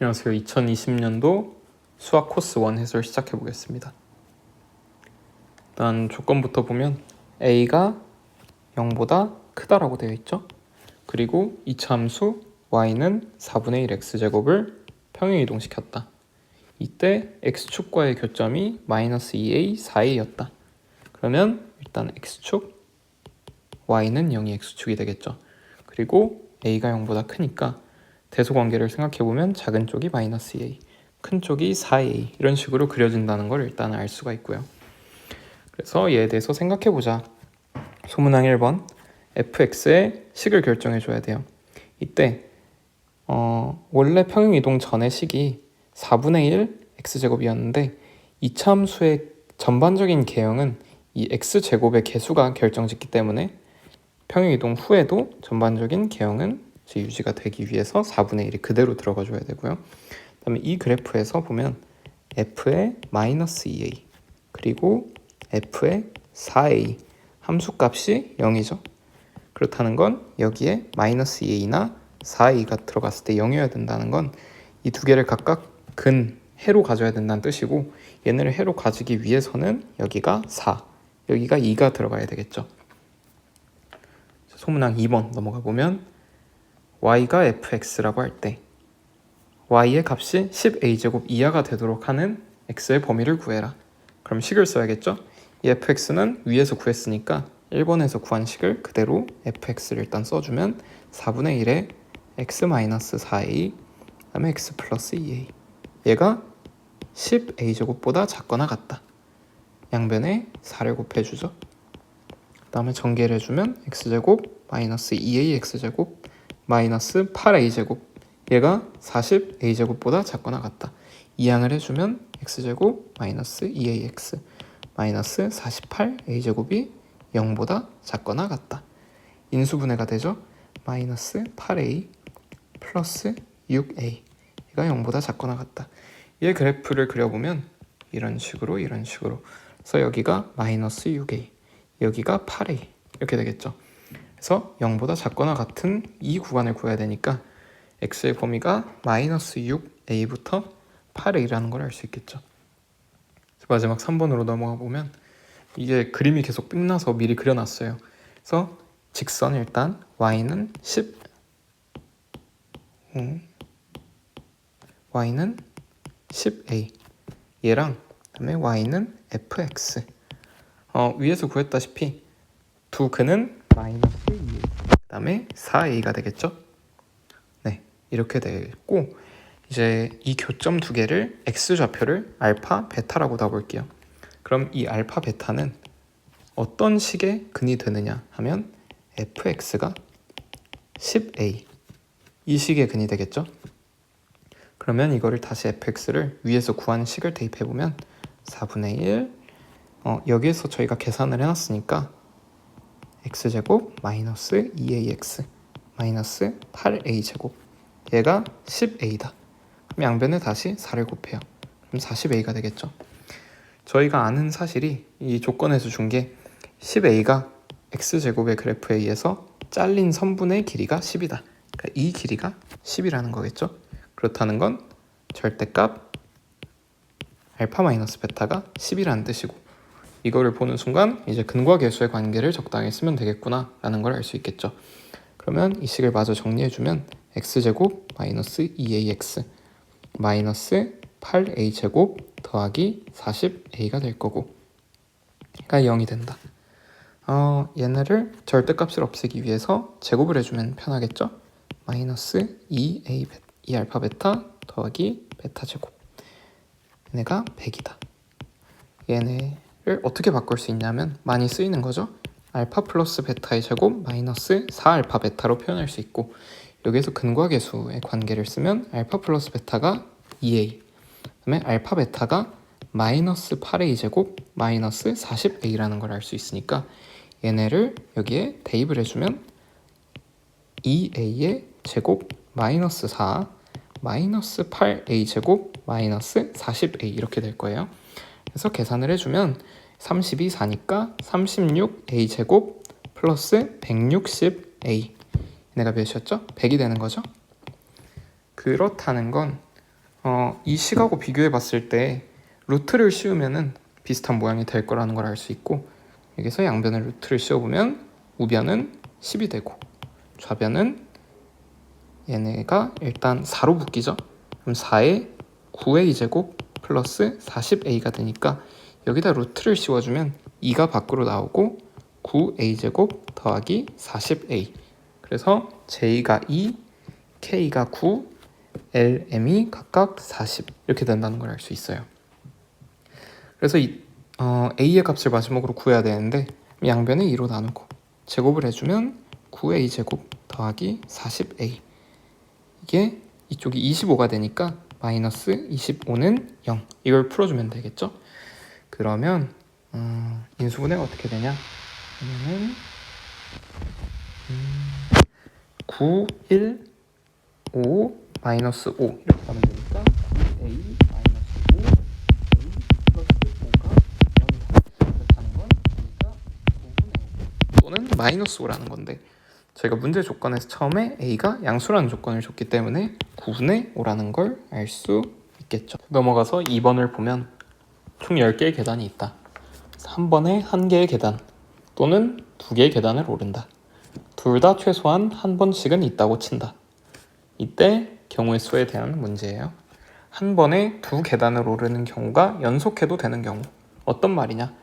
안녕하세요. 2020년도 수학 코스 1 해설 시작해 보겠습니다. 일단 조건부터 보면 a가 0보다 크다라고 되어 있죠. 그리고 이차함수 y는 4분의 1 x제곱을 평행 이동시켰다. 이때 x축과의 교점이 -2a, 4a였다. 그러면 일단 x축, y는 0이 x축이 되겠죠. 그리고 a가 0보다 크니까 대소관계를 생각해보면 작은 쪽이 -2a, 큰 쪽이 4a 이런 식으로 그려진다는 걸 일단 알 수가 있고요. 그래서 얘에 대해서 생각해보자. 소문항 1번 fx의 식을 결정해줘야 돼요. 이때 원래 평행이동 전의 식이 4분의 1 x제곱이었는데 이차함수의 전반적인 개형은 이 x제곱의 개수가 결정짓기 때문에 평행이동 후에도 전반적인 개형은 유지가 되기 위해서 4분의 1이 그대로 들어가 줘야 되고요. 그 다음에 이 그래프에서 보면 f의 -2a 그리고 f의 4a 함수값이 0이죠. 그렇다는 건 여기에 -2a나 4a가 들어갔을 때 0이어야 된다는 건 이 두 개를 각각 근 해로 가져야 된다는 뜻이고, 얘네를 해로 가지기 위해서는 여기가 4, 여기가 2가 들어가야 되겠죠. 소문항 2번 넘어가 보면 y가 fx라고 할 때 y의 값이 10a제곱 이하가 되도록 하는 x의 범위를 구해라. 그럼 식을 써야겠죠? 이 fx는 위에서 구했으니까 1번에서 구한 식을 그대로 fx를 일단 써주면 4분의 1에 x-4a 그 다음에 x 플러스 2a, 얘가 10a제곱보다 작거나 같다. 양변에 4를 곱해주죠. 그 다음에 전개를 해주면 x제곱 마이너스 2a x제곱 마이너스 8a제곱, 얘가 40a제곱보다 작거나 같다. 이항을 해주면 x제곱 마이너스 2ax 마이너스 48a제곱이 0보다 작거나 같다. 인수분해가 되죠. 마이너스 8a 플러스 6a, 얘가 0보다 작거나 같다. 얘 그래프를 그려보면 이런 식으로 그래서 여기가 마이너스 6a, 여기가 8a 이렇게 되겠죠. 그래서 0보다 작거나 같은 이 구간을 구해야 되니까 x의 범위가 마이너스 6a부터 8a라는 걸 알 수 있겠죠. 마지막 3번으로 넘어가 보면 이게 그림이 계속 삥나서 미리 그려놨어요. 그래서 직선 일단 y는 10a, 얘랑 그다음에 y는 fx. 위에서 구했다시피 두 근은 마이너스 2a, 그 다음에 4a가 되겠죠. 네, 이렇게 됐고, 이제 이 교점 두 개를 x좌표를 알파, 베타라고 놔볼게요. 그럼 이 알파, 베타는 어떤 식의 근이 되느냐 하면 fx가 10a 이 식의 근이 되겠죠. 그러면 이거를 다시 fx를 위에서 구한 식을 대입해보면 4분의 1, 여기에서 저희가 계산을 해놨으니까 x제곱 마이너스 2ax 마이너스 8a제곱, 얘가 10a다. 그럼 양변에 다시 4를 곱해요. 그럼 40a가 되겠죠. 저희가 아는 사실이 이 조건에서 준 게 10a가 x제곱의 그래프에 의해서 잘린 선분의 길이가 10이다. 그러니까 이 길이가 10이라는 거겠죠. 그렇다는 건 절대값 알파 마이너스 베타가 10이라는 뜻이고, 이거를 보는 순간 이제 근과 계수의 관계를 적당히 쓰면 되겠구나 라는 걸 알 수 있겠죠. 그러면 이 식을 마저 정리해주면 x제곱 마이너스 2ax 마이너스 8a제곱 더하기 40a가 될 거고, 그러니까 0이 된다. 얘네를 절대값을 없애기 위해서 제곱을 해주면 편하겠죠. 마이너스 2a 2알파 베타 더하기 베타 제곱, 얘네가 100이다. 얘네를 어떻게 바꿀 수 있냐면 많이 쓰이는 거죠. 알파 플러스 베타의 제곱 마이너스 4알파 베타로 표현할 수 있고, 여기에서 근과 계수의 관계를 쓰면 알파 플러스 베타가 2a, 그다음에 알파 베타가 마이너스 8a 제곱 마이너스 40a라는 걸 알 수 있으니까 얘네를 여기에 대입을 해주면 2a의 제곱 마이너스 4 마이너스 8a 제곱 마이너스 40a 이렇게 될 거예요. 그래서 계산을 해주면 30이 4니까 36a 제곱 플러스 160a, 얘네가 몇이었죠? 100이 되는 거죠. 그렇다는 건 이 식하고 비교해 봤을 때 루트를 씌우면은 비슷한 모양이 될 거라는 걸 알 수 있고, 여기서 양변에 루트를 씌워보면 우변은 10이 되고 좌변은 얘네가 일단 4로 묶이죠. 그럼 4에 9a 제곱 플러스 40a가 되니까 여기다 루트를 씌워주면 2가 밖으로 나오고 9a 제곱 더하기 40a. 그래서 j가 2, k가 9, lm이 각각 40 이렇게 된다는 걸 알 수 있어요. 그래서 a의 값을 마지막으로 구해야 되는데 양변에 2로 나누고 제곱을 해주면 9a 제곱 더하기 40a. 이게 이쪽이 25가 되니까 마이너스 25는 0. 이걸 풀어주면 되겠죠? 그러면 인수분해가 어떻게 되냐? 그러면은 9, 1, 5, 마이너스 5 이렇게 가면 되니까 9a 마이너스 5, a 플러스 5가 0이다. 그렇다는 건 a가 5분의 5 또는 마이너스 5라는 건데, 저희가 문제 조건에서 처음에 a가 양수라는 조건을 줬기 때문에 9분의 5라는 걸 알 수 있겠죠. 넘어가서 2번을 보면 총 10개의 계단이 있다. 한 번에 한 개의 계단 또는 두 개의 계단을 오른다. 둘 다 최소한 한 번씩은 있다고 친다. 이때 경우의 수에 대한 문제예요. 한 번에 두 계단을 오르는 경우가 연속해도 되는 경우. 어떤 말이냐?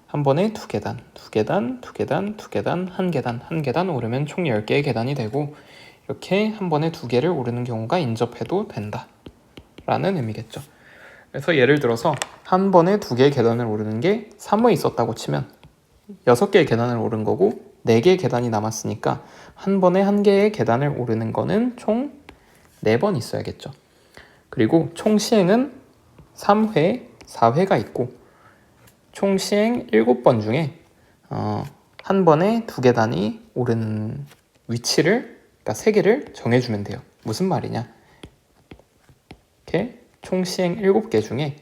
한 번에 두 계단, 두 계단, 두 계단, 두 계단, 한 계단, 한 계단 오르면 총 10개의 계단이 되고, 이렇게 한 번에 두 개를 오르는 경우가 인접해도 된다 라는 의미겠죠. 그래서 예를 들어서 한 번에 두 개의 계단을 오르는 게 3회 있었다고 치면 6개의 계단을 오른 거고 4개의 계단이 남았으니까 한 번에 한 개의 계단을 오르는 거는 총 4번 있어야겠죠. 그리고 총 시행은 3회, 4회가 있고 총 시행 7번 중에 한 번에 두 계단이 오르는 위치를, 그러니까 3개를 정해주면 돼요. 무슨 말이냐? 이렇게 총 시행 7개 중에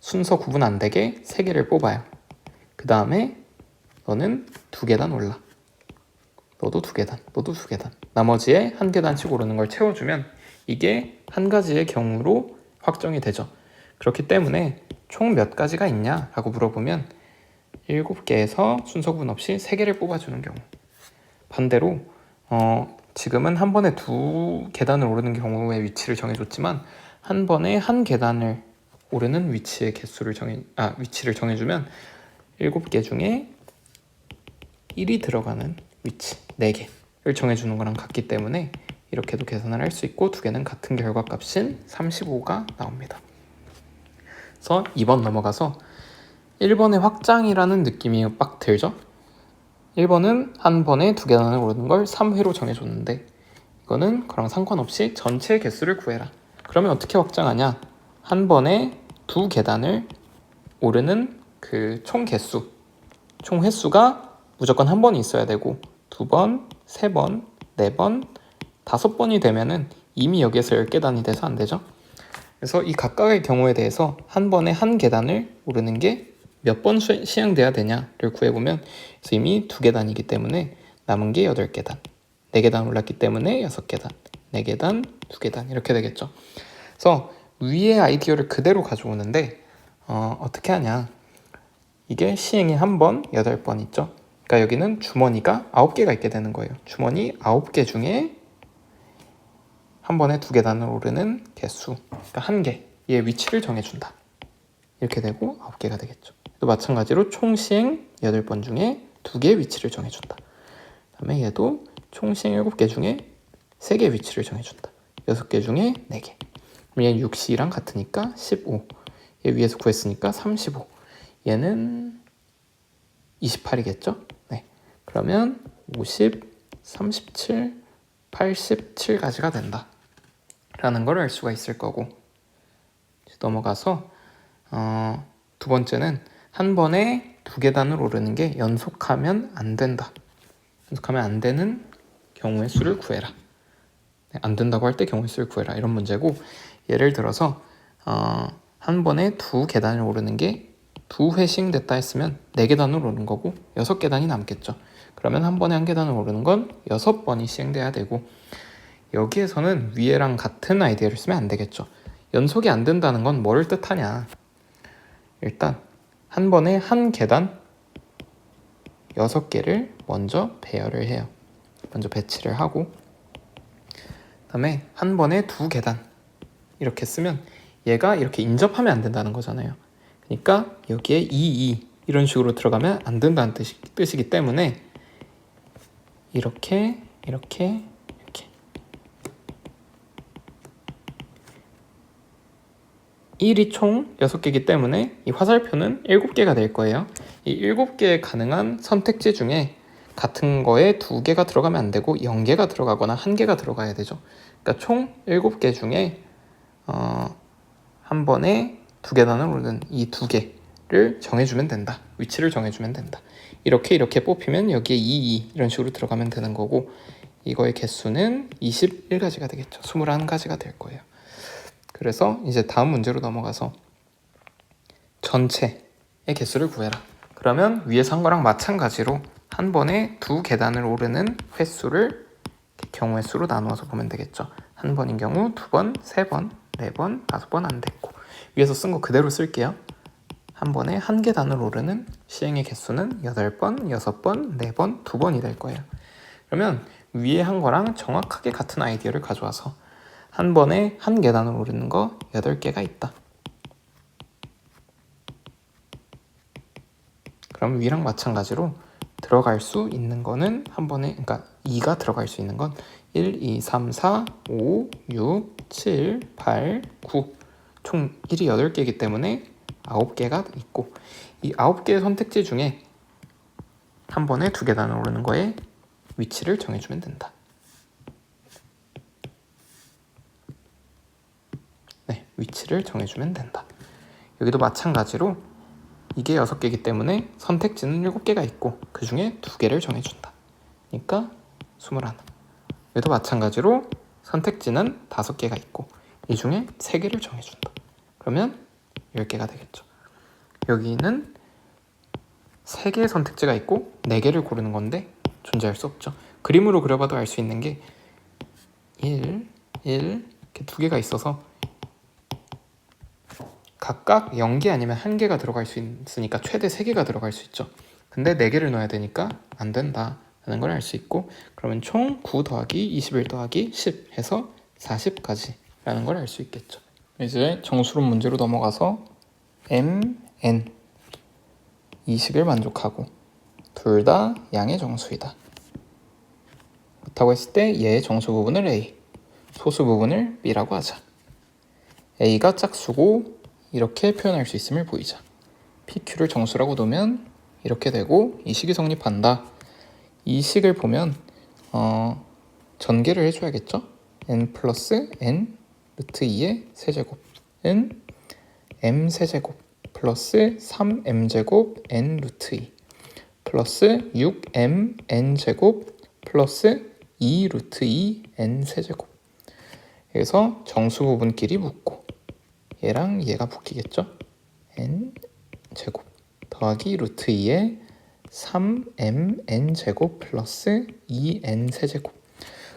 순서 구분 안 되게 3개를 뽑아요. 그 다음에 너는 두 계단 올라. 너도 두 계단, 너도 두 계단. 나머지에 한 계단씩 오르는 걸 채워주면 이게 한 가지의 경우로 확정이 되죠. 그렇기 때문에 총 몇 가지가 있냐라고 물어보면 7개에서 순서 구분 없이 3개를 뽑아주는 경우. 반대로 지금은 한 번에 두 계단을 오르는 경우의 위치를 정해줬지만 한 번에 한 계단을 오르는 위치의 위치를 정해주면 7개 중에 1이 들어가는 위치 4개를 정해주는 거랑 같기 때문에 이렇게도 계산을 할 수 있고 두 개는 같은 결과값인 35가 나옵니다. 그래서 2번 넘어가서 1번의 확장이라는 느낌이 빡 들죠? 1번은 한 번에 두 계단을 오르는 걸 3회로 정해줬는데 이거는 그랑 상관없이 전체 개수를 구해라. 그러면 어떻게 확장하냐? 한 번에 두 계단을 오르는 그 총 개수, 총 횟수가 무조건 한 번이 있어야 되고 2번, 3번, 4번, 5번이 되면은 이미 여기에서 10계단이 돼서 안 되죠. 그래서 이 각각의 경우에 대해서 한 번에 한 계단을 오르는 게 몇 번 시행돼야 되냐를 구해보면 그래서 이미 2계단이기 때문에 남은 게 8계단, 4계단 올랐기 때문에 6계단, 4계단, 2계단 이렇게 되겠죠. 그래서 위의 아이디어를 그대로 가져오는데 어떻게 하냐? 이게 시행이 한 번, 8번 있죠. 그러니까 여기는 주머니가 9개가 있게 되는 거예요. 주머니 9개 중에 한 번에 두 계단을 오르는 개수, 그러니까 한 개의 위치를 정해준다. 이렇게 되고 9개가 되겠죠. 또 마찬가지로 총 시행 8번 중에 2개의 위치를 정해준다. 그다음에 얘도 총 시행 7개 중에 3개의 위치를 정해준다. 6개 중에 4개. 얘는 6C랑 같으니까 15. 얘 위에서 구했으니까 35. 얘는 28이겠죠? 네. 그러면 50, 37, 87가지가 된다. 라는 걸 알 수가 있을 거고. 넘어가서 두 번째는 한 번에 두 계단을 오르는 게 연속하면 안 된다. 연속하면 안 되는 경우의 수를 구해라. 네, 안 된다고 할 때 경우의 수를 구해라. 이런 문제고, 예를 들어서 한 번에 두 계단을 오르는 게 두 회 시행됐다 했으면 4계단을 오른 거고 6계단이 남겠죠. 그러면 한 번에 한 계단을 오르는 건 6번이 시행돼야 되고, 여기에서는 위에랑 같은 아이디어를 쓰면 안 되겠죠. 연속이 안 된다는 건 뭐를 뜻하냐? 일단 한 번에 한 계단 6개를 먼저 배열을 해요. 먼저 배치를 하고 그다음에 한 번에 2계단 이렇게 쓰면 얘가 이렇게 인접하면 안 된다는 거잖아요. 그러니까 여기에 2 이런 식으로 들어가면 안 된다는 뜻이기 때문에 이렇게 1이 총 6개이기 때문에 이 화살표는 7개가 될 거예요. 이 7개의 가능한 선택지 중에 같은 거에 2개가 들어가면 안 되고 0개가 들어가거나 1개가 들어가야 되죠. 그러니까 총 7개 중에 한 번에 2계단을 오르는 이 2개를 정해주면 된다. 위치를 정해주면 된다. 이렇게 뽑히면 여기에 2 이런 식으로 들어가면 되는 거고 이거의 개수는 21가지가 되겠죠. 21가지가 될 거예요. 그래서 이제 다음 문제로 넘어가서 전체의 개수를 구해라. 그러면 위에서 한 거랑 마찬가지로 한 번에 2계단을 오르는 횟수를 경우의 수로 나누어서 보면 되겠죠. 한 번인 경우 2번, 3번, 4번, 5번 안 됐고 위에서 쓴 거 그대로 쓸게요. 한 번에 한 계단을 오르는 시행의 개수는 8번, 6번, 4번, 2번이 될 거예요. 그러면 위에 한 거랑 정확하게 같은 아이디어를 가져와서 한 번에 한 계단을 오르는 거 8개가 있다. 그럼 위랑 마찬가지로 들어갈 수 있는 거는 한 번에, 그러니까 2가 들어갈 수 있는 건 1, 2, 3, 4, 5, 6, 7, 8, 9 총 1이 8개이기 때문에 9개가 있고 이 9개의 선택지 중에 한 번에 2계단을 오르는 거에 위치를 정해주면 된다. 네, 위치를 정해주면 된다. 여기도 마찬가지로 이게 6개이기 때문에 선택지는 7개가 있고 그 중에 2개를 정해준다. 그러니까 21. 여기도 마찬가지로 선택지는 5개가 있고 이 중에 3개를 정해준다. 그러면 10개가 되겠죠. 여기는 3개의 선택지가 있고 4개를 고르는 건데 존재할 수 없죠. 그림으로 그려봐도 알 수 있는 게 1 이렇게 2개가 있어서 각각 0개 아니면 1개가 들어갈 수 있으니까 최대 3개가 들어갈 수 있죠. 근데 4개를 넣어야 되니까 안 된다는 걸 알 수 있고 그러면 총 9 더하기 21 더하기 10 해서 40까지 라는 걸 알 수 있겠죠. 이제 정수론 문제로 넘어가서 m, n 이 식을 만족하고 둘 다 양의 정수이다. 그렇다고 했을 때 얘의 정수 부분을 a, 소수 부분을 b라고 하자. a가 짝수고 이렇게 표현할 수 있음을 보이자. PQ를 정수라고 두면 이렇게 되고 이 식이 성립한다. 이 식을 보면 전개를 해줘야겠죠. n 플러스 n 루트 2의 세제곱은 m 세제곱 플러스 3m제곱 n 루트 2 플러스 6m n제곱 플러스 2 루트 2 n 세제곱. 그래서 정수 부분끼리 묶고 얘랑 얘가 붙기겠죠. n 제곱 더하기 루트 2에 3m n 제곱 플러스 2n 세제곱.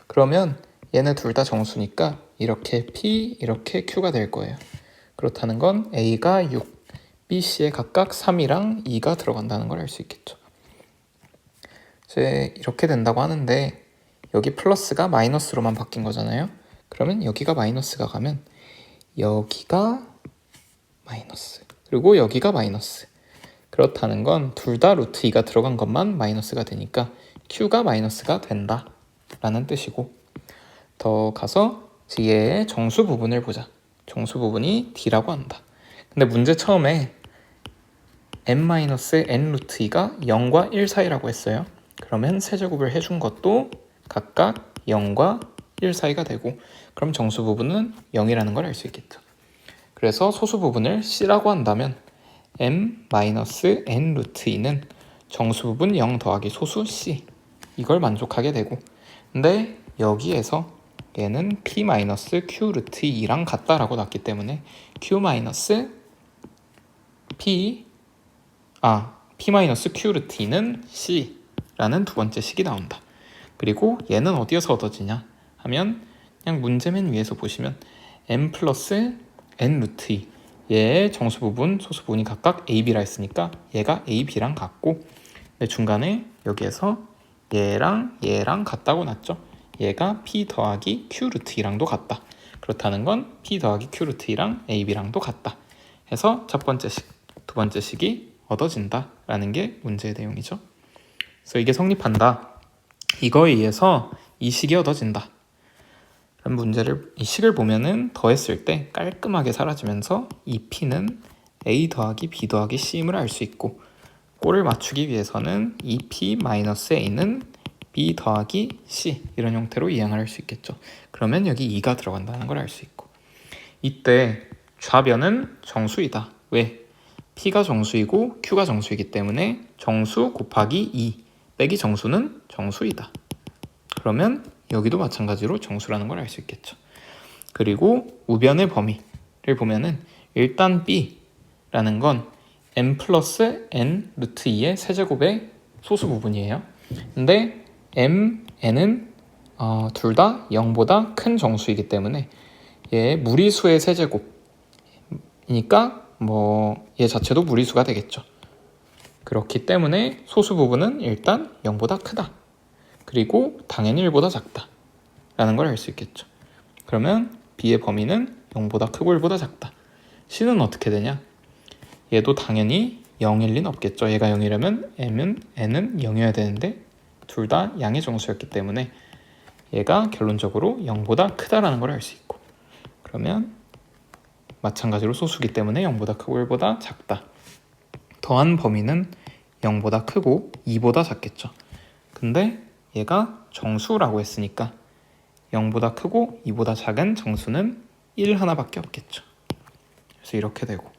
그러면 얘네 둘 다 정수니까 이렇게 p 이렇게 q가 될 거예요. 그렇다는 건 a가 6, b, c에 각각 3이랑 2가 들어간다는 걸 알 수 있겠죠. 이제 이렇게 된다고 하는데 여기 플러스가 마이너스로만 바뀐 거잖아요. 그러면 여기가 마이너스가 가면 여기가 마이너스 그리고 여기가 마이너스. 그렇다는 건 둘 다 루트 2가 들어간 것만 마이너스가 되니까 q가 마이너스가 된다 라는 뜻이고 더 가서 얘의 정수 부분을 보자. 정수 부분이 d라고 한다. 근데 문제 처음에 n-n 루트 2가 0과 1 사이라고 했어요. 그러면 세제곱을 해준 것도 각각 0과 1 사이가 되고 그럼 정수 부분은 0이라는 걸 알 수 있겠죠. 그래서 소수 부분을 c라고 한다면 m-n 루트 2는 정수 부분 0 더하기 소수 c 이걸 만족하게 되고 근데 여기에서 얘는 p-q 루트 2랑 같다라고 났기 때문에 p-q 루트 2는 c라는 두 번째 식이 나온다. 그리고 얘는 어디에서 얻어지냐 하면 그냥 문제 맨 위에서 보시면 m 플러스 n 루트 2 얘의 정수 부분, 소수 부분이 각각 a, b라 했으니까 얘가 a, b랑 같고 근데 중간에 여기에서 얘랑 같다고 났죠. 얘가 p 더하기 q 루트 2랑도 같다. 그렇다는 건 p 더하기 q 루트 2랑 a, b랑도 같다. 해서 첫 번째 식, 두 번째 식이 얻어진다 라는 게 문제의 내용이죠. 그래서 이게 성립한다. 이거에 의해서 이 식이 얻어진다. 그럼 이 식을 보면은 더했을 때 깔끔하게 사라지면서 이 p는 a 더하기 b 더하기 c임을 알 수 있고 꼴을 맞추기 위해서는 이 p-a는 b 더하기 c 이런 형태로 이항을 할 수 있겠죠. 그러면 여기 2가 들어간다는 걸 알 수 있고 이때 좌변은 정수이다. 왜? p가 정수이고 q가 정수이기 때문에 정수 곱하기 2 빼기 정수는 정수이다. 그러면 여기도 마찬가지로 정수라는 걸 알 수 있겠죠. 그리고 우변의 범위를 보면은 일단 b라는 건 m 플러스 n 루트 2의 세제곱의 소수 부분이에요. 근데 m, n은 둘 다 0보다 큰 정수이기 때문에 얘 무리수의 세제곱이니까 얘 자체도 무리수가 되겠죠. 그렇기 때문에 소수 부분은 일단 0보다 크다. 그리고 당연히 1보다 작다 라는 걸 알 수 있겠죠. 그러면 b의 범위는 0보다 크고 1보다 작다. c는 어떻게 되냐? 얘도 당연히 0일 리는 없겠죠. 얘가 0이라면 n은 0이어야 되는데 둘 다 양의 정수였기 때문에 얘가 결론적으로 0보다 크다라는 걸 알 수 있고 그러면 마찬가지로 소수기 때문에 0보다 크고 1보다 작다. 더한 범위는 0보다 크고 2보다 작겠죠. 근데 얘가 정수라고 했으니까 0보다 크고 2보다 작은 정수는 1 하나밖에 없겠죠. 그래서 이렇게 되고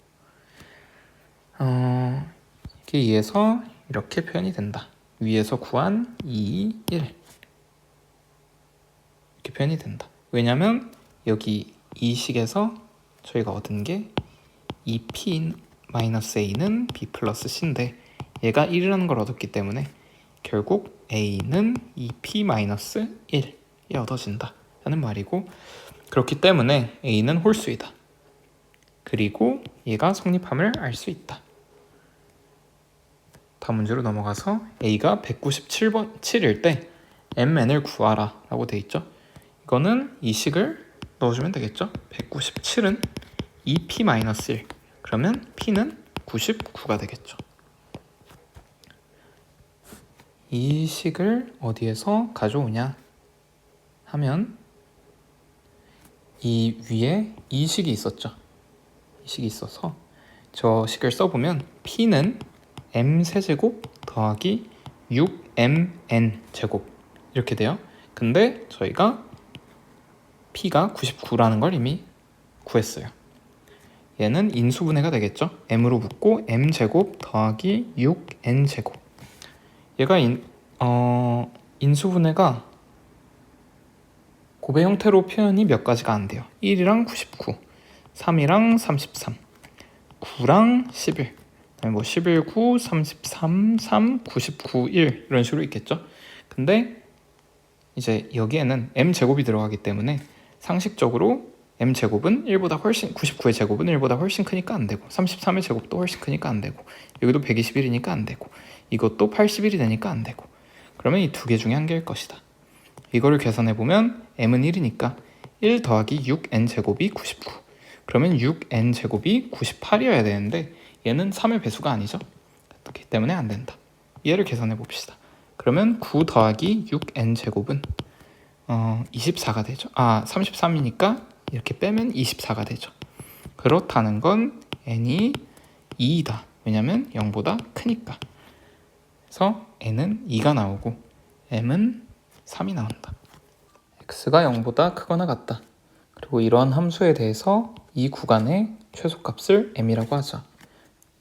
이렇게 2에서 이렇게 표현이 된다. 위에서 구한 2, 1 이렇게 표현이 된다. 왜냐면 여기 이 식에서 저희가 얻은 게 2p-a는 b 플러스 c인데 얘가 1이라는 걸 얻었기 때문에 결국 a는 2p-1이 얻어진다 라는 말이고 그렇기 때문에 a는 홀수이다. 그리고 얘가 성립함을 알 수 있다. 다음 문제로 넘어가서 a가 197일 때 mn을 구하라 라고 돼 있죠. 이거는 이 식을 넣어주면 되겠죠. 197은 2p-1 그러면 p는 99가 되겠죠. 이 식을 어디에서 가져오냐 하면 이 위에 이 식이 있었죠. 이 식이 있어서 저 식을 써보면 p는 m 세제곱 더하기 6mn 제곱 이렇게 돼요. 근데 저희가 p가 99라는 걸 이미 구했어요. 얘는 인수분해가 되겠죠. m으로 붙고 m 제곱 더하기 6n 제곱 얘가 인수분해가 곱의 형태로 표현이 몇 가지가 안 돼요. 1이랑 99, 3이랑 33, 9랑 11, 11, 9, 33, 3, 99, 1 이런 식으로 있겠죠. 근데 이제 여기에는 m제곱이 들어가기 때문에 상식적으로 m제곱은 1보다 훨씬 99의 제곱은 1보다 훨씬 크니까 안 되고 33의 제곱도 훨씬 크니까 안 되고 여기도 121이니까 안 되고 이것도 81이 되니까 안 되고 그러면 이 두 개 중에 한 개일 것이다. 이거를 계산해보면 m은 1이니까 1 더하기 6n 제곱이 99 그러면 6n 제곱이 98이어야 되는데 얘는 3의 배수가 아니죠. 그렇기 때문에 안 된다. 얘를 계산해봅시다. 그러면 9 더하기 6n 제곱은 24가 되죠. 33이니까 이렇게 빼면 24가 되죠. 그렇다는 건 n이 2이다. 왜냐면 0보다 크니까. 그래서 n은 2가 나오고 m은 3이 나온다. x가 0보다 크거나 같다. 그리고 이러한 함수에 대해서 이 구간의 최소값을 m이라고 하자.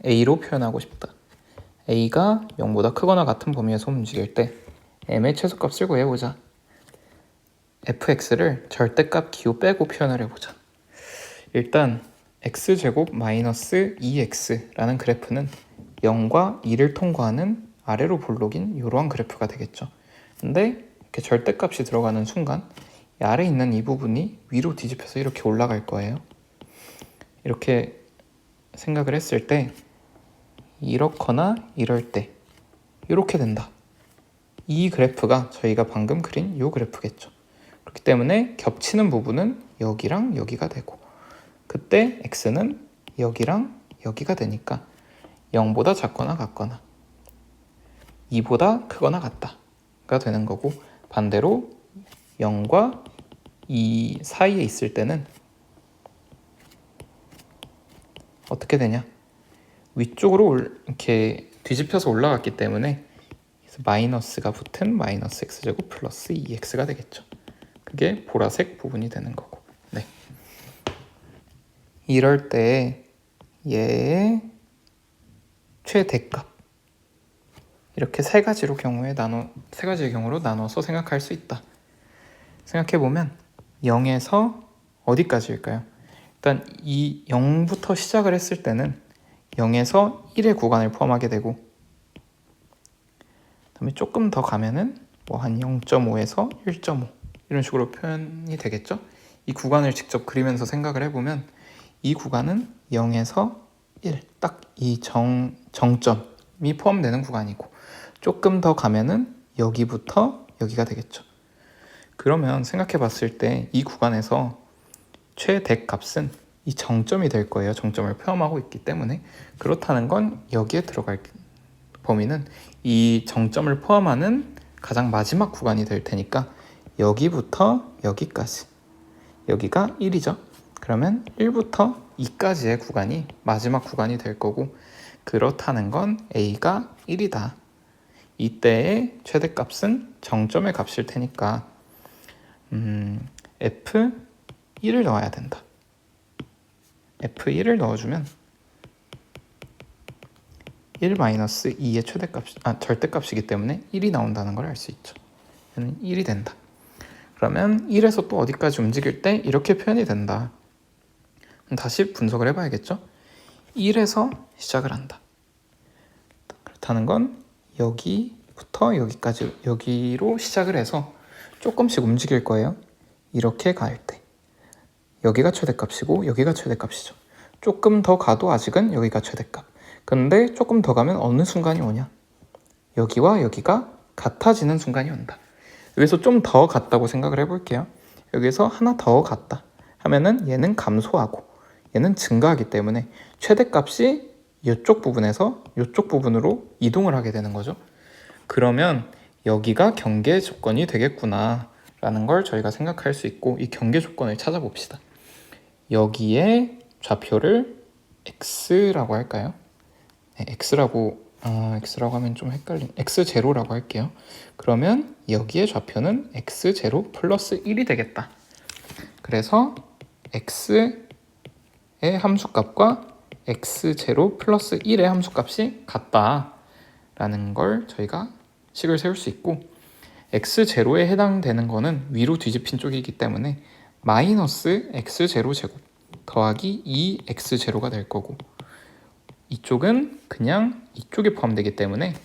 a로 표현하고 싶다. a가 0보다 크거나 같은 범위에서 움직일 때 m의 최소값을 구해보자. fx를 절대값 기호 빼고 표현을 해보자. 일단 x제곱 마이너스 2x라는 그래프는 0과 2를 통과하는 아래로 볼록인 이러한 그래프가 되겠죠. 근데 이렇게 절대값이 들어가는 순간 이 아래에 있는 이 부분이 위로 뒤집혀서 이렇게 올라갈 거예요. 이렇게 생각을 했을 때 이렇거나 이럴 때 이렇게 된다. 이 그래프가 저희가 방금 그린 이 그래프겠죠. 그렇기 때문에 겹치는 부분은 여기랑 여기가 되고 그때 x는 여기랑 여기가 되니까 0보다 작거나 같거나 2보다 크거나 같다가 되는 거고 반대로 0과 2 사이에 있을 때는 어떻게 되냐? 위쪽으로 이렇게 뒤집혀서 올라갔기 때문에 마이너스가 붙은 마이너스 x제곱 플러스 2x가 되겠죠. 그게 보라색 부분이 되는 거고. 네. 이럴 때 얘의 최대값 이렇게 세 가지의 경우로 나눠서 생각할 수 있다. 생각해 보면 0에서 어디까지일까요? 일단 이 0부터 시작을 했을 때는 0에서 1의 구간을 포함하게 되고 그다음에 조금 더 가면은 뭐 한 0.5에서 1.5 이런 식으로 표현이 되겠죠. 이 구간을 직접 그리면서 생각을 해보면 이 구간은 0에서 1, 딱 이 정점이 포함되는 구간이고 조금 더 가면은 여기부터 여기가 되겠죠. 그러면 생각해 봤을 때 이 구간에서 최대값은 이 정점이 될 거예요. 정점을 포함하고 있기 때문에 그렇다는 건 여기에 들어갈 범위는 이 정점을 포함하는 가장 마지막 구간이 될 테니까 여기부터 여기까지 여기가 1이죠. 그러면 1부터 2까지의 구간이 마지막 구간이 될 거고 그렇다는 건 a가 1이다. 이때의 최대값은 정점의 값일 테니까 f1을 넣어야 된다. f1을 넣어주면 1-2의 절대값이기 때문에 1이 나온다는 걸 알 수 있죠. 얘는 1이 된다. 그러면 1에서 또 어디까지 움직일 때 이렇게 표현이 된다. 다시 분석을 해봐야겠죠. 1에서 시작을 한다. 그렇다는 건 여기부터 여기까지 여기로 시작을 해서 조금씩 움직일 거예요. 이렇게 갈 때 여기가 최대값이고 여기가 최대값이죠. 조금 더 가도 아직은 여기가 최대값. 근데 조금 더 가면 어느 순간이 오냐? 여기와 여기가 같아지는 순간이 온다. 여기서 좀 더 같다고 생각을 해볼게요. 여기서 하나 더 같다 하면은 얘는 감소하고 얘는 증가하기 때문에 최대값이 이쪽 부분에서 이쪽 부분으로 이동을 하게 되는 거죠. 그러면 여기가 경계 조건이 되겠구나 라는 걸 저희가 생각할 수 있고 이 경계 조건을 찾아봅시다. 여기에 좌표를 x라고 할까요? 네, x라고 하면 좀 헷갈린 x0라고 할게요. 그러면 여기에 좌표는 x0 플러스 1이 되겠다. 그래서 x의 함수값과 x0 플러스 1의 함수값이 같다라는 걸 저희가 식을 세울 수 있고 x0에 해당되는 거는 위로 뒤집힌 쪽이기 때문에 마이너스 x0 제곱 더하기 2x0가 될 거고 이쪽은 그냥 이쪽에 포함되기 때문에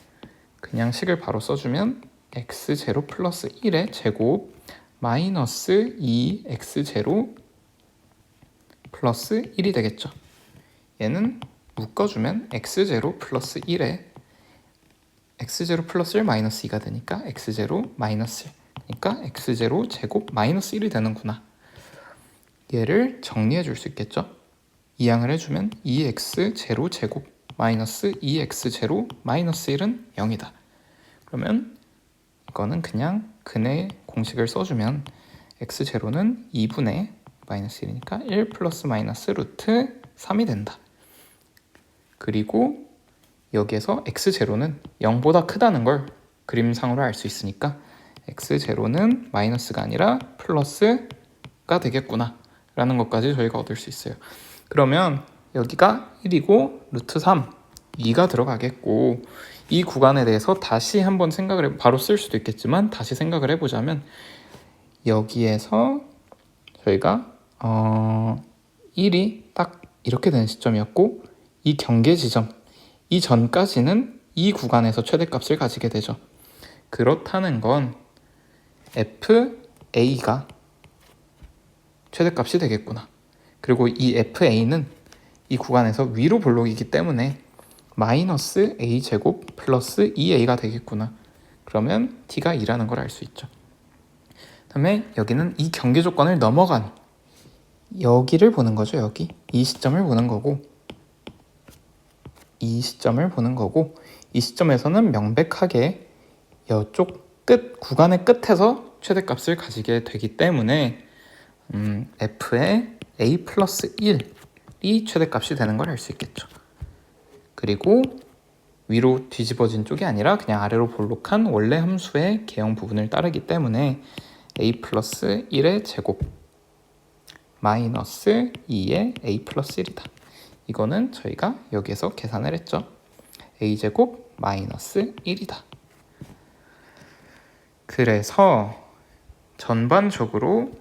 그냥 식을 바로 써주면 x0 플러스 1의 제곱 마이너스 2x0 플러스 1이 되겠죠. 얘는 묶어주면 x0 플러스 1에 x0 플러스 1 마이너스 2가 되니까 x0 마이너스 1 그러니까 x0 제곱 마이너스 1이 되는구나. 얘를 정리해 줄 수 있겠죠. 이항을 해주면 2x0 제곱 마이너스 2x0 마이너스 1은 0이다. 그러면 이거는 그냥 근의 공식을 써주면 x0는 2분의 마이너스 1이니까 1 플러스 마이너스 루트 3이 된다. 그리고 여기에서 x0는 0보다 크다는 걸 그림상으로 알 수 있으니까 x0는 마이너스가 아니라 플러스가 되겠구나 라는 것까지 저희가 얻을 수 있어요. 그러면 여기가 1이고 루트 3, 2가 들어가겠고 이 구간에 대해서 다시 한번 바로 쓸 수도 있겠지만 다시 생각을 해보자면 여기에서 저희가 1이 딱 이렇게 되는 시점이었고 이 경계 지점 이 전까지는 이 구간에서 최대값을 가지게 되죠. 그렇다는 건 FA가 최대값이 되겠구나. 그리고 이 FA는 이 구간에서 위로 볼록이기 때문에 마이너스 a제곱 플러스 2a가 되겠구나. 그러면 t가 2라는 걸 알 수 있죠. 그 다음에 여기는 이 경계 조건을 넘어간 여기를 보는 거죠. 여기 이 시점을 보는 거고, 이 시점을 보는 거고, 이 시점에서는 명백하게 이쪽 끝 구간의 끝에서 최대값을 가지게 되기 때문에 f의 a 플러스 1이 최대값이 되는 걸 알 수 있겠죠. 그리고 위로 뒤집어진 쪽이 아니라 그냥 아래로 볼록한 원래 함수의 개형 부분을 따르기 때문에 a 플러스 1의 제곱 마이너스 2의 a 플러스 1이다. 이거는 저희가 여기에서 계산을 했죠. a제곱 마이너스 1이다. 그래서 전반적으로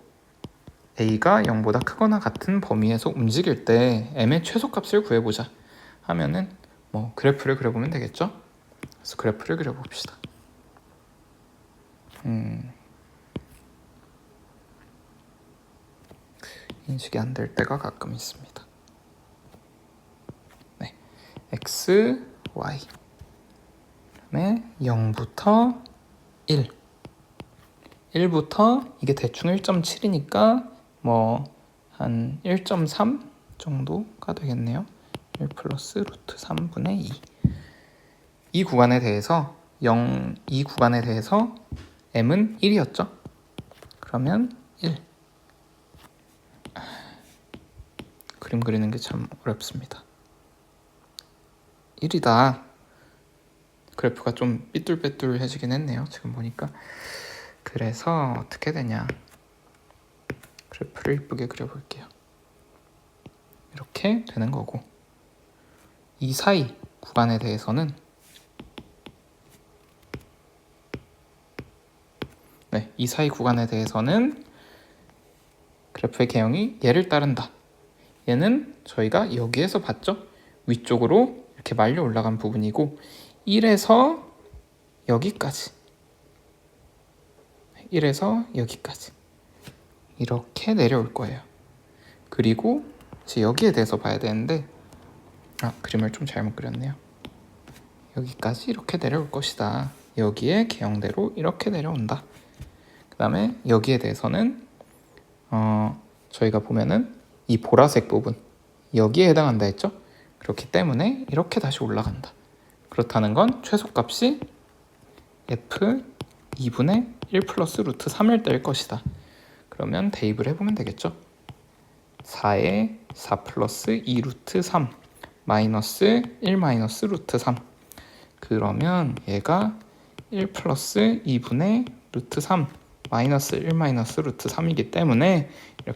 a가 0보다 크거나 같은 범위에서 움직일 때 m의 최소값을 구해보자 하면은 뭐 그래프를 그려보면 되겠죠. 그래서 그래프를 그려봅시다. 인식이 안 될 때가 가끔 있습니다. 네, x, y 그다음에 0부터 1 1부터 이게 대충 1.7이니까 뭐 한 1.3 정도가 되겠네요. 1 플러스 루트 3분의 2. 이 구간에 대해서 이 구간에 대해서 m은 1이었죠. 그러면 1. 그림 그리는 게 참 어렵습니다. 1이다. 그래프가 좀 삐뚤빼뚤해지긴 했네요. 지금 보니까. 그래서 어떻게 되냐. 그래프를 이쁘게 그려볼게요. 이렇게 되는 거고, 이 사이 구간에 대해서는 이 사이 구간에 대해서는 그래프의 개형이 얘를 따른다. 얘는 저희가 여기에서 봤죠? 위쪽으로 이렇게 말려 올라간 부분이고 1에서 여기까지 1에서 여기까지 이렇게 내려올 거예요. 그리고 이제 여기에 대해서 봐야 되는데 그림을 좀 잘못 그렸네요. 여기까지 이렇게 내려올 것이다. 여기에 개형대로 이렇게 내려온다. 그 다음에 여기에 대해서는 저희가 보면은 이 보라색 부분 여기에 해당한다 했죠? 그렇기 때문에 이렇게 다시 올라간다. 그렇다는 건 최소값이 f 2분의 1 플러스 루트 3일 때일 것이다. 그러면 대입을 해보면 되겠죠? 4에 4 플러스 2 루트 3 마이너스 1 마이너스 루트 3. 그러면 얘가 1 플러스 2분의 루트 3 마이너스 1 마이너스 루트 3이기 때문에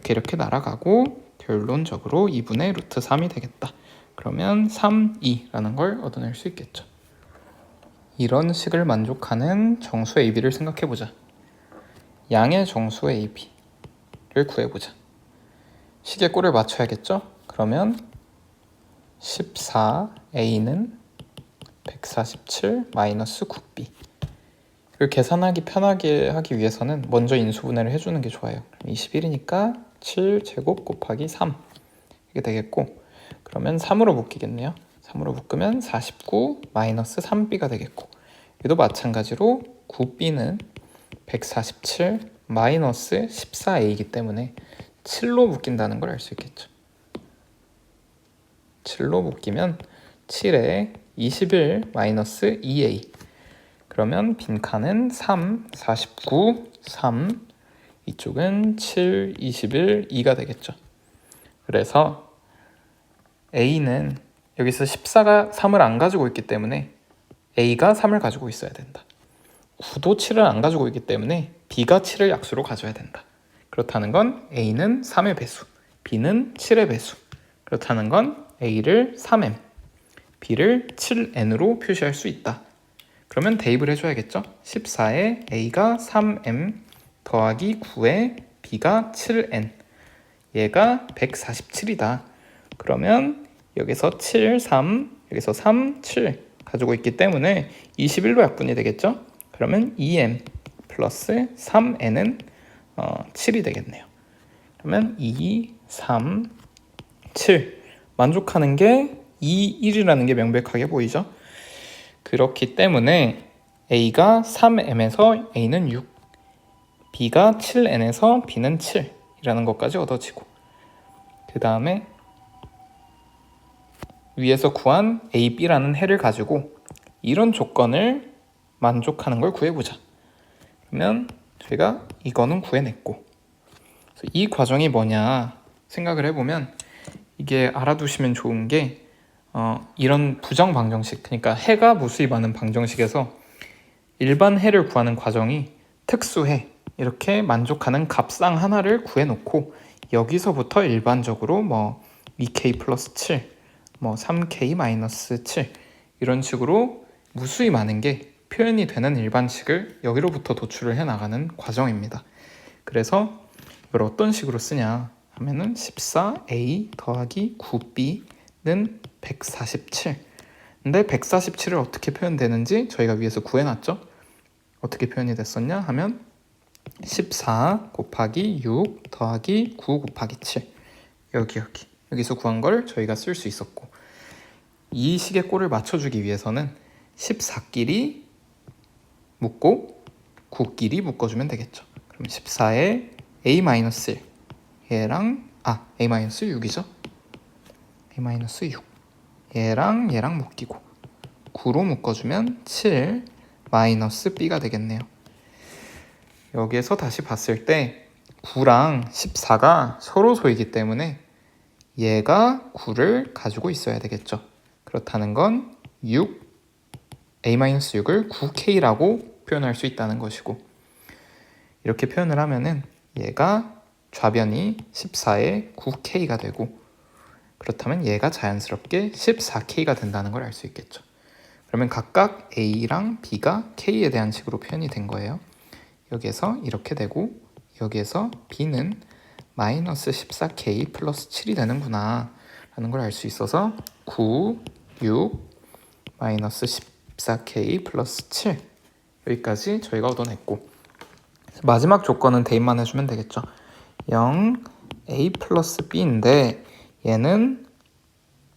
이렇게 날아가고 결론적으로 2분의 루트 3이 되겠다. 그러면 3, 2라는 걸 얻어낼 수 있겠죠. 이런 식을 만족하는 정수 AB를 생각해보자. 양의 정수 AB를 구해보자. 식의 꼴을 맞춰야겠죠? 그러면 14A는 147 마이너스 9B. 이걸 계산하기 편하게 하기 위해서는 먼저 인수분해를 해주는 게 좋아요. 21이니까 7제곱 곱하기 3 이게 되겠고, 그러면 3으로 묶이겠네요. 3으로 묶으면 49 마이너스 3b가 되겠고, 얘도 마찬가지로 9b는 147 마이너스 14a이기 때문에 7로 묶인다는 걸 알 수 있겠죠. 7로 묶이면 7에 21 마이너스 2a. 그러면 빈칸은 3, 49, 3, 이쪽은 7, 21, 2가 되겠죠. 그래서 A는 여기서 14가 3을 안 가지고 있기 때문에 A가 3을 가지고 있어야 된다. 9도 7을 안 가지고 있기 때문에 B가 7을 약수로 가져야 된다. 그렇다는 건 A는 3의 배수, B는 7의 배수. 그렇다는 건 A를 3M, B를 7N으로 표시할 수 있다. 그러면 대입을 해줘야겠죠. 14에 A가 3M 더하기 9에 B가 7N, 얘가 147이다. 그러면 여기서 7, 3, 여기서 3, 7 가지고 있기 때문에 21로 약분이 되겠죠. 그러면 2M 플러스 3N은 7이 되겠네요. 그러면 2, 3, 7 만족하는 게 2, 1이라는 게 명백하게 보이죠? 그렇기 때문에 A가 3M에서 A는 6, B가 7N에서 B는 7이라는 것까지 얻어지고, 그 다음에 위에서 구한 A, B라는 해를 가지고 이런 조건을 만족하는 걸 구해보자. 그러면 저희가 이거는 구해냈고, 이 과정이 뭐냐 생각을 해보면 이게 알아두시면 좋은 게 이런 부정 방정식, 그러니까 해가 무수히 많은 방정식에서 일반 해를 구하는 과정이 특수해, 이렇게 만족하는 값상 하나를 구해놓고 여기서부터 일반적으로 뭐 2k 플러스 7, 뭐 3k 마이너스 7 이런 식으로 무수히 많은 게 표현이 되는 일반식을 여기로부터 도출을 해나가는 과정입니다. 그래서 이걸 어떤 식으로 쓰냐 하면은 14a 더하기 9b는 147. 근데 147을 어떻게 표현되는지 저희가 위에서 구해놨죠. 어떻게 표현이 됐었냐 하면 14 곱하기 6 더하기 9 곱하기 7, 여기서 구한 걸 저희가 쓸 수 있었고, 이 식의 꼴을 맞춰주기 위해서는 14끼리 묶고 9끼리 묶어주면 되겠죠. 그럼 14에 a-1 얘랑 a-6이죠. a-6 얘랑 묶이고 9로 묶어주면 7 마이너스 b가 되겠네요. 여기에서 다시 봤을 때 9랑 14가 서로 소이기 때문에 얘가 9를 가지고 있어야 되겠죠. 그렇다는 건 6, a-6을 9k라고 표현할 수 있다는 것이고, 이렇게 표현을 하면은 얘가 좌변이 14에 9k가 되고, 그렇다면 얘가 자연스럽게 14k가 된다는 걸 알 수 있겠죠. 그러면 각각 a랑 b가 k에 대한 식으로 표현이 된 거예요. 여기에서 이렇게 되고 여기에서 b는 마이너스 14k 플러스 7이 되는구나 라는 걸 알 수 있어서 9, 6, 마이너스 14k 플러스 7 여기까지 저희가 얻어냈고, 마지막 조건은 대입만 해주면 되겠죠. 0, a 플러스 b인데 얘는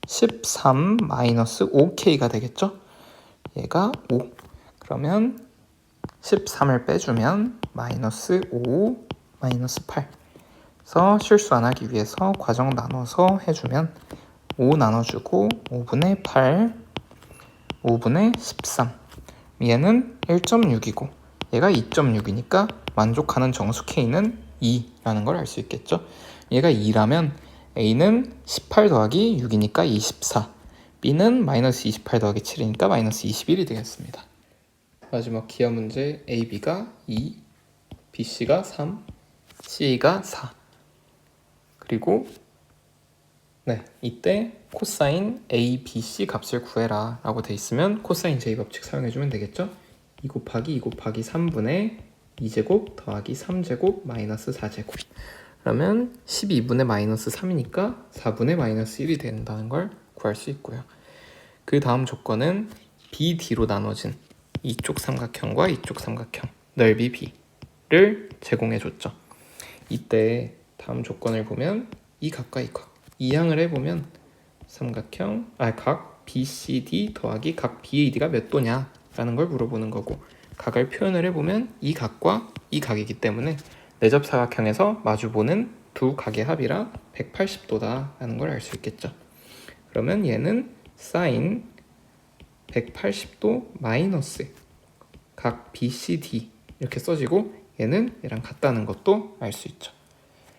13 마이너스 5k가 되겠죠. 얘가 5. 그러면 13을 빼주면 마이너스 5, 마이너스 8. 그래서 실수 안 하기 위해서 과정 나눠서 해주면 5 나눠주고 5분의 8, 5분의 13. 얘는 1.6이고 얘가 2.6이니까 만족하는 정수 K는 2라는 걸 알 수 있겠죠. 얘가 2라면 A는 18 더하기 6이니까 24, B는 마이너스 28 더하기 7이니까 마이너스 21이 되겠습니다. 마지막 기하 문제 A, B가 2, B, C가 3, C가 4. 그리고 이때 코사인 A, B, C 값을 구해라 라고 돼 있으면 코사인 J 법칙 사용해주면 되겠죠. 2 곱하기 2 곱하기 3분의 2제곱 더하기 3제곱 마이너스 4제곱, 그러면 12분의 마이너스 3이니까 4분의 마이너스 1이 된다는 걸 구할 수 있고요. 그 다음 조건은 BD로 나눠진 이쪽 삼각형과 이쪽 삼각형 넓이 B를 제공해줬죠. 이때 다음 조건을 보면 이 각과 이 각 이항을 해보면 삼각형 각 BCD 더하기 각 BAD가 몇 도냐 라는 걸 물어보는 거고, 각을 표현을 해보면 이 각과 이 각이기 때문에 내접사각형에서 마주보는 두 각의 합이라 180도다 라는 걸 알 수 있겠죠. 그러면 얘는 사인 180도 마이너스 각 BCD 이렇게 써지고 얘는 얘랑 같다는 것도 알 수 있죠.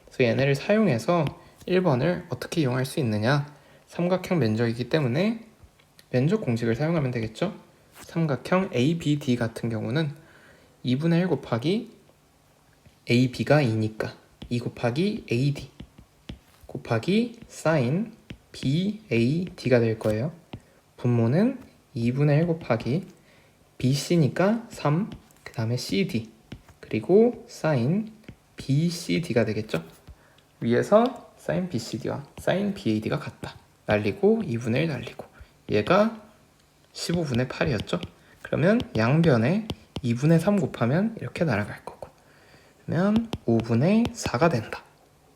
그래서 얘네를 사용해서 1번을 어떻게 이용할 수 있느냐, 삼각형 면적이기 때문에 면적 공식을 사용하면 되겠죠. 삼각형 ABD 같은 경우는 2분의 1 곱하기 AB가 2니까 2 곱하기 AD 곱하기 사인 BAD가 될 거예요. 분모는 2분의 1 곱하기 BC니까 3, 그 다음에 CD, 그리고 사인 BCD가 되겠죠. 위에서 사인 BCD와 사인 BAD가 같다. 날리고 2분의 1 날리고 얘가 15분의 8이었죠. 그러면 양변에 2분의 3 곱하면 이렇게 날아갈 거고, 그러면 5분의 4가 된다.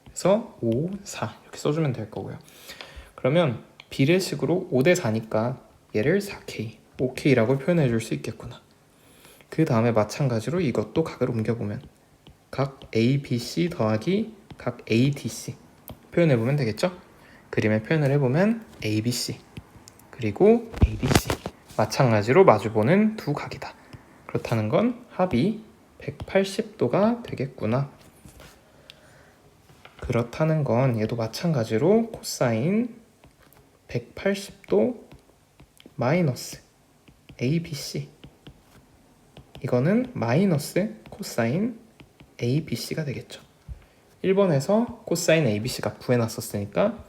그래서 5, 4 이렇게 써주면 될 거고요. 그러면 비례식으로 5대 4니까 얘를 4K, 5K라고 표현해 줄 수 있겠구나. 그 다음에 마찬가지로 이것도 각을 옮겨보면 각 ABC 더하기 각 ADC 표현해보면 되겠죠? 그림에 표현을 해보면 ABC 그리고 ADC 마찬가지로 마주보는 두 각이다. 그렇다는 건 합이 180도가 되겠구나. 그렇다는 건 얘도 마찬가지로 코사인 180도 마이너스 ABC 이거는 마이너스 코사인 ABC가 되겠죠. 1번에서 코사인 ABC가 구해놨었으니까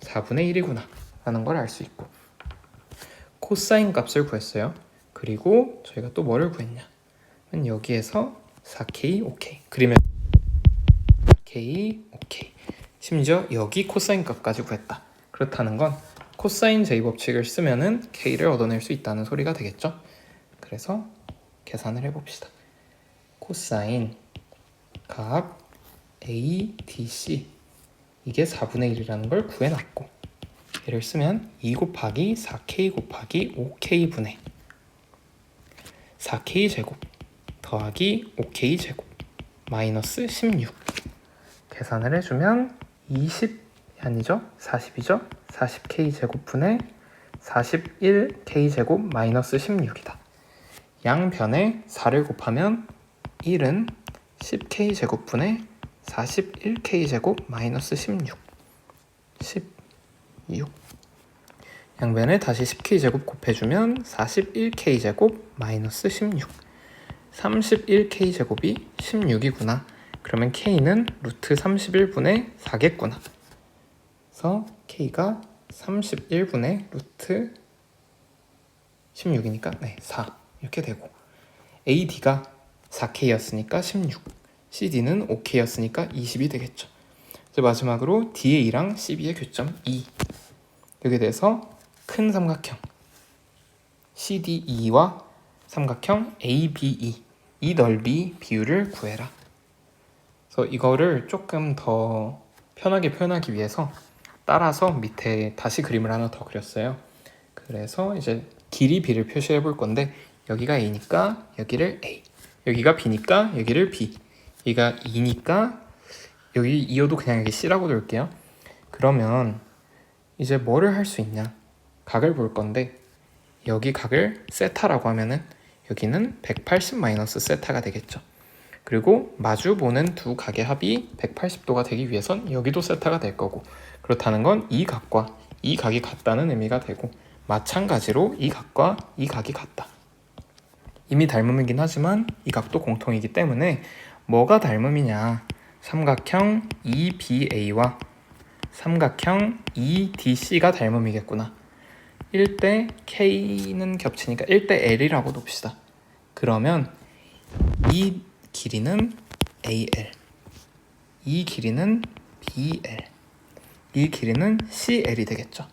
4분의 1이구나 라는 걸 알 수 있고 코사인 값을 구했어요. 그리고 저희가 또 뭐를 구했냐? 여기에서 4K, 5K 그림에 4K, 5K 심지어 여기 코사인 값까지 구했다. 그렇다는 건 코사인 제곱법칙을 쓰면은 K를 얻어낼 수 있다는 소리가 되겠죠. 그래서 계산을 해봅시다. 코사인 각 ADC 이게 4분의 1이라는 걸 구해놨고 얘를 쓰면 2 곱하기 4K 곱하기 5K분의 4K 제곱 더하기 5K 제곱 마이너스 16 계산을 해주면 20이 아니죠? 40이죠? 40K 제곱분의 41K 제곱 마이너스 16이다. 양변에 4를 곱하면 1은 10K 제곱분의 41K 제곱 마이너스 16 양변에 다시 10K 제곱 곱해주면 41K 제곱 마이너스 16 31K 제곱이 16이구나. 그러면 K는 루트 31분의 4겠구나. 그래서 K가 31분의 루트 16이니까 4 이렇게 되고 AD가 4K였으니까 16 CD는 5K였으니까 20이 되겠죠. 이제 마지막으로 DA랑 CB의 교점 2 여기에 대해서 큰 삼각형 CDE와 삼각형 ABE 이 넓이 비율을 구해라. 그래서 이거를 조금 더 편하게 표현하기 위해서 따라서 밑에 다시 그림을 하나 더 그렸어요. 그래서 이제 길이 B를 표시해 볼 건데 여기가 A니까 여기를 A 여기가 B니까 여기를 B 여기가 E니까 여기 이어도 그냥 여기 C라고 둘게요. 그러면 이제 뭐를 할 수 있냐? 각을 볼 건데 여기 각을 세타라고 하면은 여기는 180 마이너스 세타가 되겠죠. 그리고 마주 보는 두 각의 합이 180도가 되기 위해선 여기도 세타가 될 거고 그렇다는 건 이 각과 이 각이 같다는 의미가 되고 마찬가지로 이 각과 이 각이 같다. 이미 닮음이긴 하지만 이 각도 공통이기 때문에 뭐가 닮음이냐? 삼각형 EBA와 삼각형 EDC가 닮음이겠구나. 1대 K는 겹치니까 1대 L이라고 둡시다. 그러면 이 길이는 AL, 이 길이는 BL, 이 길이는 CL이 되겠죠.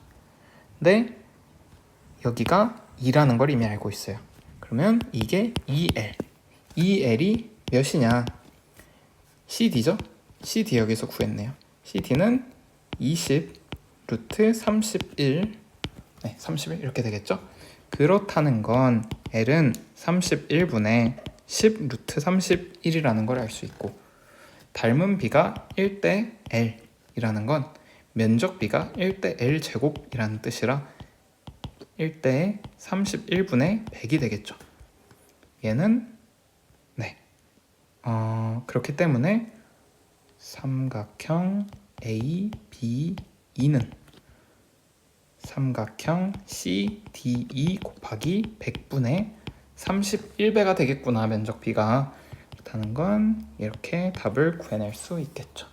근데 여기가 2라는 걸 이미 알고 있어요. 그러면 이게 EL, EL이 몇이냐? CD죠? CD 여기서 구했네요. CD는 20 루트 31 31 이렇게 되겠죠? 그렇다는 건 L은 31분의 10 루트 31이라는 걸 알 수 있고 닮은 B가 1대 L이라는 건 면적 B가 1대 L 제곱이라는 뜻이라 1대 31분의 100이 되겠죠. 얘는 그렇기 때문에 삼각형 ABE는 삼각형 CDE 곱하기 100분의 31배가 되겠구나. 면적 B가. 그렇다는 건 이렇게 답을 구해낼 수 있겠죠.